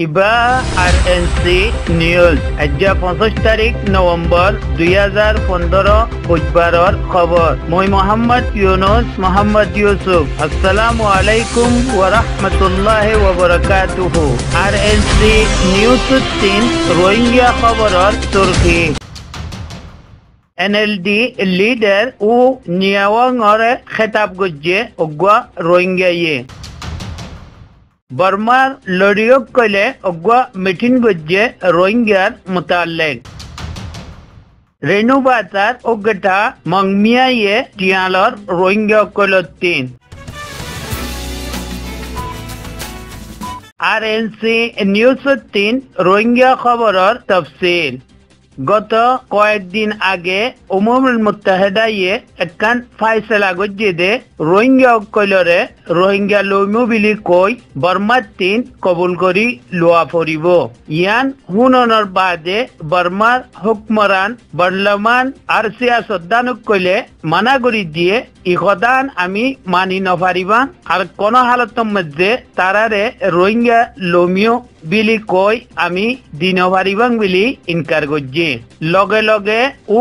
ইবা RNC news আজ 25 তারিখ November 2015 বুধবাৰৰ খবৰ মই মোহাম্মদ ইউসুফ আসসালামু আলাইকুম ওয়া রাহমাতুল্লাহি ওয়া বারাকাতুহু আরএনসি নিউজ 3 রোহিঙ্গা খবৰৰ তুৰ্কী এনএলডি লিডার ও নিয়াওয়াংরে খেতাব গজ্জে অগুয়া রোহিঙ্গায়ে বর্মার লড়িয়ক কইলে অগুয়া মিটিং গজ্জে রোহিঙ্গার মুতাল্লিক রেনুবাতার অগটা মংমিয়ায়ে টিয়ালর রোহিঙ্গা কলতিন আরএনসি নিউজ 3 রোহিঙ্গা খবরের তফসিল গত কয়েকদিন আগে উমমুল মুত্তাহিদায়ে একখান ফাইসলা গজ্জে দে রোহিঙ্গা কইলরে রোহিঙ্গা লইমু বিলি কই বর্মার 3 কবুল করি লোয়া ফরিব ইয়ান হুননর বাদে বর্মার হুকমরান বর্লমান আর সিয়াসতদানুক কইলে মানা করি দিয়ে ইখদান আমি মানি নফারিবা আর কোন হালতর মধ্যে তারারে রোহিঙ্গা লমিও বিলি কই আমি দিন ফারিবাং বিলি ইনকার গজ্জে লগে লগে ও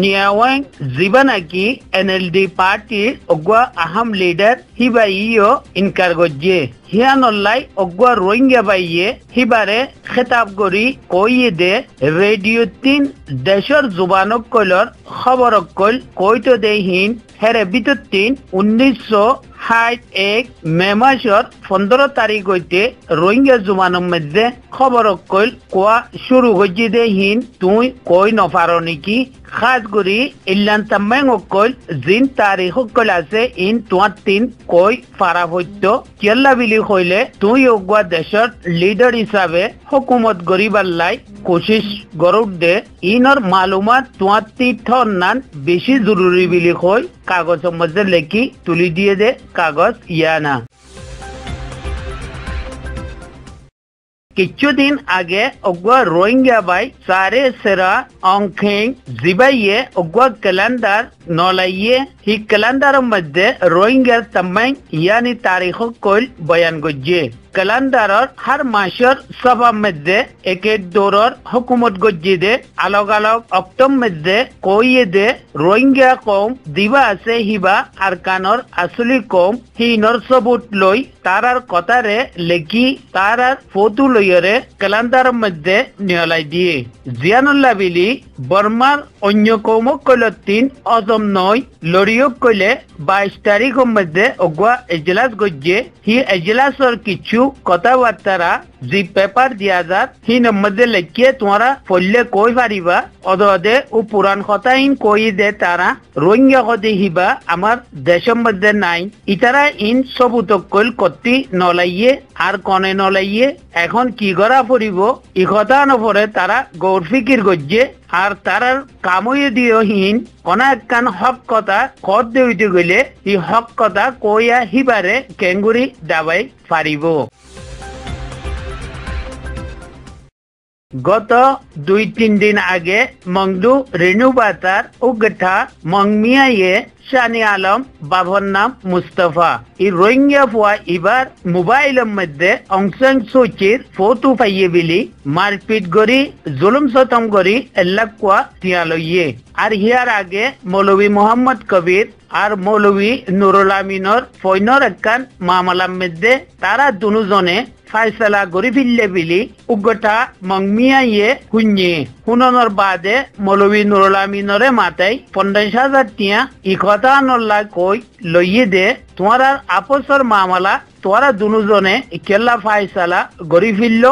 নিয়াওয়াং জীবনাকি এনএলডি পার্টির অগুয়া আহম লিডার হিবাইও ইনকার গজ্জে হিয়ানল্লাই অগুয়া রোহিঙ্গা বাইয়ে হিবারে খেতাব করি কইয়ে দে রেডিও 3 দেশর জুবানক কইলর খবরক কইল কইতো দেহিন হেরে বিতর 3 1961 মে মাসের 15 তারিখ হইতে রোহিঙ্গা জুবানের মধ্যে খবরক কইল কোয়া শুরু হইছে দেহিন তুই কই নফারো নাকি খাস করি ইল্লান তাম্মাং কইল জিন তারিখ কইল আছে ইন 3 কই ফারা হইত কেল্লা বিলি কইলে তুই অগুয়া দেশের লিডার হিসাবে হুকুমত গরিবাল্লাই কোশিশ গরুর দে ইনর মালুমাত 3 নান বেশি জরুরি বিলি কই কাগজের মধ্যে লেখি তুলি দিয়ে দে কাগজ ইয়ানা কিছুদিন আগে অগুয়া রোহিঙ্গা বাই সারে সেরা অংখেং জিবাইয়ে অগুয়া ক্যালেন্ডার নলাইয়ে হি ক্যালেন্ডারের মধ্যে রোহিঙ্গার তাম্মাং ইয়ানি তারিখ কইল বয়ান গজ্জে ক্যালেন্ডারের হার মাসের সবার মধ্যে এক দৌড়র হুকুমত গজ্জে দে আলগ আলগ অক্টোবর মধ্যে কইয়ে দে রোহিঙ্গা কম দিবা আছে হিবা আর কানর আসলি কম হিনর সবুত লই তারার কথারে লেখি তারার ফটো লইরে ক্যালেন্ডারের মধ্যে নিয়লাই দিয়ে জিয়ানুল্লাহ বিলি বর্মার অন্য কৌমক কইল 3 অজম নয় লড়িয়ক কইলে 22 তারিখের মধ্যে অগুয়া এজলাস গজ্জে হি এজলাসর কিছু কথাবার্তারা জি পেপার দিয়া যাত হিন মধ্যে লেখিয়ে তোমরা পড়লে কই পারিবা অদে ও পুরান কথা ইন কই দে তারা রোহিঙ্গা কদি হিবা আমার দেশের মধ্যে নাই ইতারা ইন সবুতক কইল কতি নলাইয়ে আর কনে নলাইয়ে এখন কি করা পড়িব ই কথা নপরে তারা গৌর ফিকির গজ্জে আর তারার কাময়ে দিওহীন কোন একখান হক কথা কত দিতে গেলে এই হক কথা কইয়া হিবারে কেঙ্গুরি দাবাই পারিব গত 2-3 দিন আগে মংদু রেনুবাতার উগঠা মংমিয়ায়ে শানি আলম বাবর নাম মুস্তফা এই রোহিঙ্গা ফুয়া এবার মোবাইলের মধ্যে অংশং সচির ফটো পাইয়ে বিলি মারপিট করি জুলুম সতম করি এল্লাকুয়া তিয়ালইয়ে আর হিয়ার আগে মৌলভী মোহাম্মদ কবির আর মৌলভী নুরুল আমিনর ফৈনর একখান মামলার মধ্যে তারা দুজনে ফাইসলা গরি ফিরলে বিলি উগটা মংমিয়ায়ে হুঞ্জে হুননর বাদে মৌলভী নুরুল আমিনরে মাথায় 50,000 টিয়া ই কথা নল্লা কই লইয়ে দে তোমার আপসর মামলা তোরা দুজনে কেল্লা ফাইসলা গরি ফিরল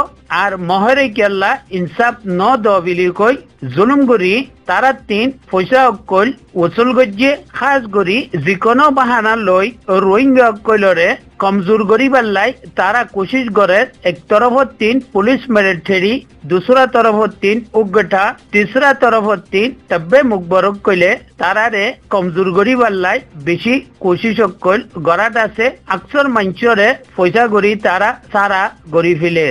আর মহরে কেল্লা ইনসাফ ন দিলি কই জুলুম করি তারা 3 পয়সা কইল ওসুল গজ্জে খাস করি যিকোনো বাহানা লই রোহিঙ্গা কইলরে কমজোর করিবার লাই তারা কোশিশ করে এক তরফত 3 পুলিশ মিলিটারি दूसरा तरफ 3 उगठा तीसरा तरफ 3 तब्बे मुखबरक कइले तारारे कमजोर करिबार लाई बेशी कोशिश कइल गरात আছে अक्सर मंचरे पयसा गरी तारा सारा गरी ফেলে